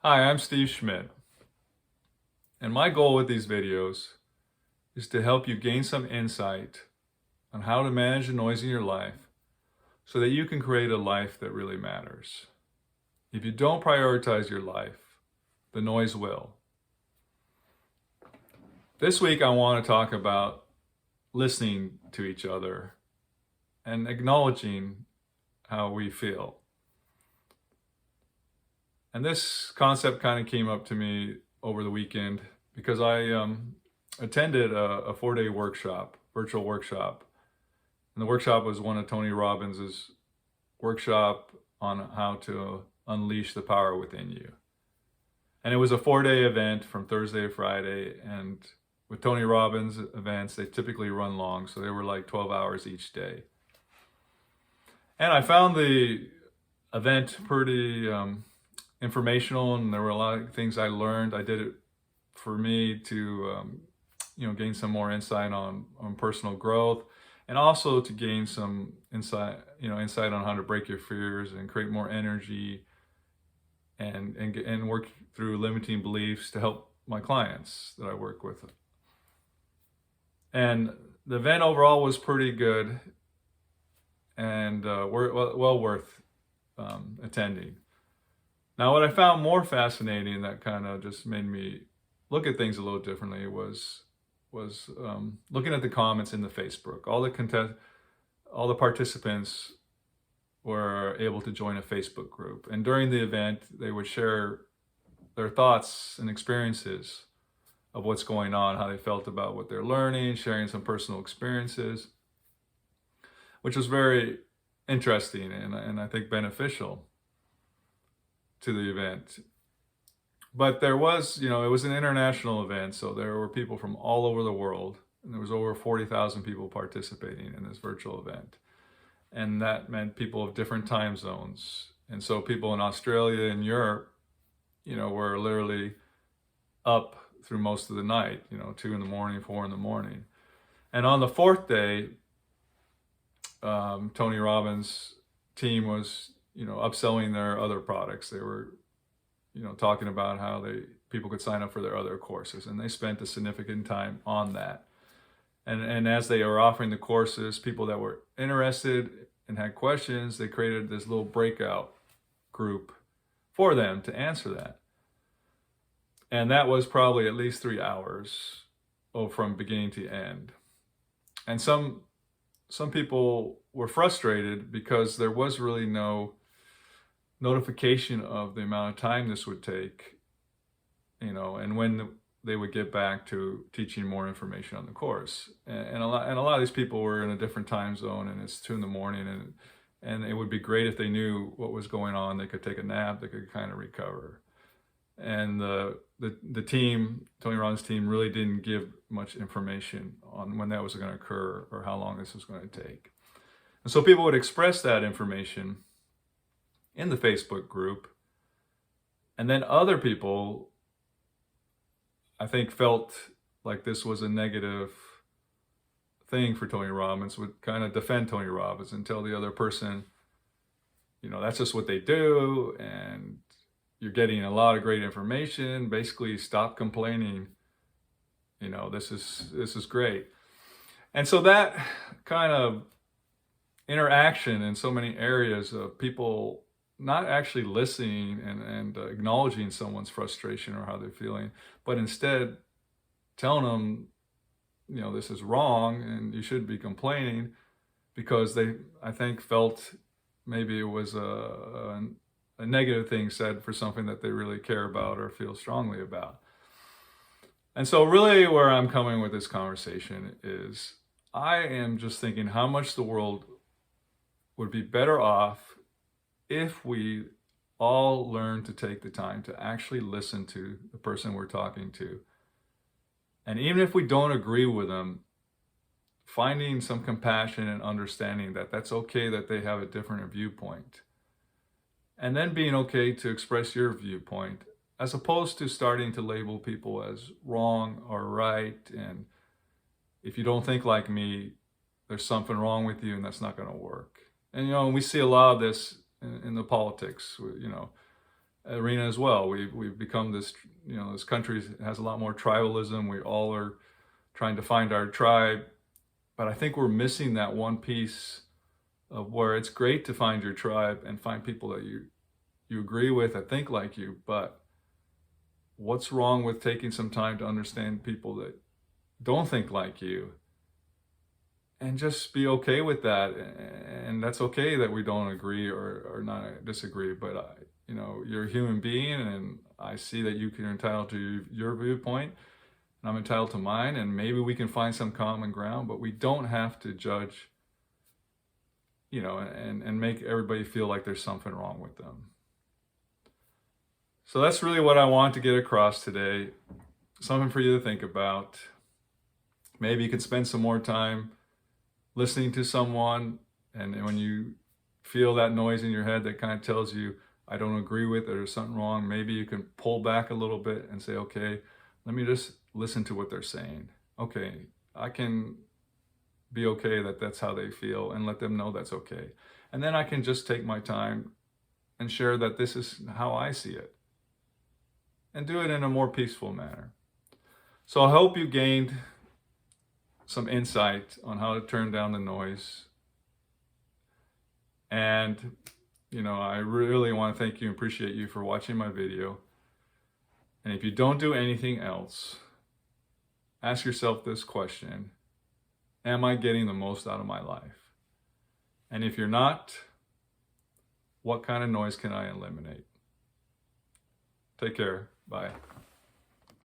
Hi, I'm Steve Schmidt, and my goal with these videos is to help you gain some insight on how to manage the noise in your life so that you can create a life that really matters. If you don't prioritize your life, the noise will. This week, I want to talk about listening to each other and acknowledging how we feel. And this concept kind of came up to me over the weekend because I attended a 4-day workshop, virtual workshop. And the workshop was one of Tony Robbins's workshop on how to unleash the power within you. And it was a 4-day event from Thursday to Friday. And with Tony Robbins events, they typically run long. So they were like 12 hours each day. And I found the event pretty informational, and there were a lot of things I learned. I did it for me to gain some more insight on personal growth, and also to gain some insight on how to break your fears and create more energy and work through limiting beliefs to help my clients that I work with. And the event overall was pretty good and well worth attending. Now, what I found more fascinating that kind of just made me look at things a little differently was looking at the comments in the Facebook. All the participants were able to join a Facebook group, and during the event, they would share their thoughts and experiences of what's going on, how they felt about what they're learning, sharing some personal experiences, which was very interesting and I think beneficial to the event. But there was, it was an international event, so there were people from all over the world, and there was over 40,000 people participating in this virtual event. And that meant people of different time zones. And so people in Australia and Europe, were literally up through most of the night, 2 in the morning, 4 in the morning. And on the 4th day, Tony Robbins' team was, upselling their other products. They were, talking about how people could sign up for their other courses, and they spent a significant time on that. And as they were offering the courses, people that were interested and had questions, they created this little breakout group for them to answer that. And that was probably at least 3 hours, from beginning to end. And some people were frustrated because there was really no notification of the amount of time this would take, and when they would get back to teaching more information on the course. And a lot of these people were in a different time zone, and it's 2 in the morning, and it would be great if they knew what was going on. They could take a nap, they could kind of recover. And the team, Tony Robbins' team, really didn't give much information on when that was going to occur or how long this was going to take. And so people would express that information in the Facebook group, and then other people, I think, felt like this was a negative thing for Tony Robbins, would kind of defend Tony Robbins and tell the other person, that's just what they do, and you're getting a lot of great information. Basically, stop complaining. This is great. And so that kind of interaction in so many areas of people not actually listening and acknowledging someone's frustration or how they're feeling, but instead telling them, this is wrong and you shouldn't be complaining, because they, I think, felt maybe it was a negative thing said for something that they really care about or feel strongly about. And so really where I'm coming with this conversation is I am just thinking how much the world would be better off if we all learn to take the time to actually listen to the person we're talking to. And even if we don't agree with them, finding some compassion and understanding that that's okay that they have a different viewpoint. And then being okay to express your viewpoint, as opposed to starting to label people as wrong or right. And if you don't think like me, there's something wrong with you and that's not going to work. And, we see a lot of this in the politics, arena as well. We've become this, you know, this country has a lot more tribalism. We all are trying to find our tribe, but I think we're missing that one piece of where it's great to find your tribe and find people that you agree with, that think like you, but what's wrong with taking some time to understand people that don't think like you and just be okay with that? And that's okay that we don't agree or not disagree, but you know, you're a human being, and I see that you're entitled to your viewpoint, and I'm entitled to mine, and maybe we can find some common ground, but we don't have to judge, you know, and make everybody feel like there's something wrong with them. So that's really what I want to get across today. Something for you to think about. Maybe you can spend some more time listening to someone, and when you feel that noise in your head that kind of tells you, I don't agree with it, or there's something wrong, maybe you can pull back a little bit and say, okay, let me just listen to what they're saying. Okay, I can be okay that that's how they feel, and let them know that's okay. And then I can just take my time and share that this is how I see it, and do it in a more peaceful manner. So I hope you gained some insight on how to turn down the noise. And, you know, I really want to thank you and appreciate you for watching my video. And if you don't do anything else, ask yourself this question: am I getting the most out of my life? And if you're not, what kind of noise can I eliminate? Take care. Bye.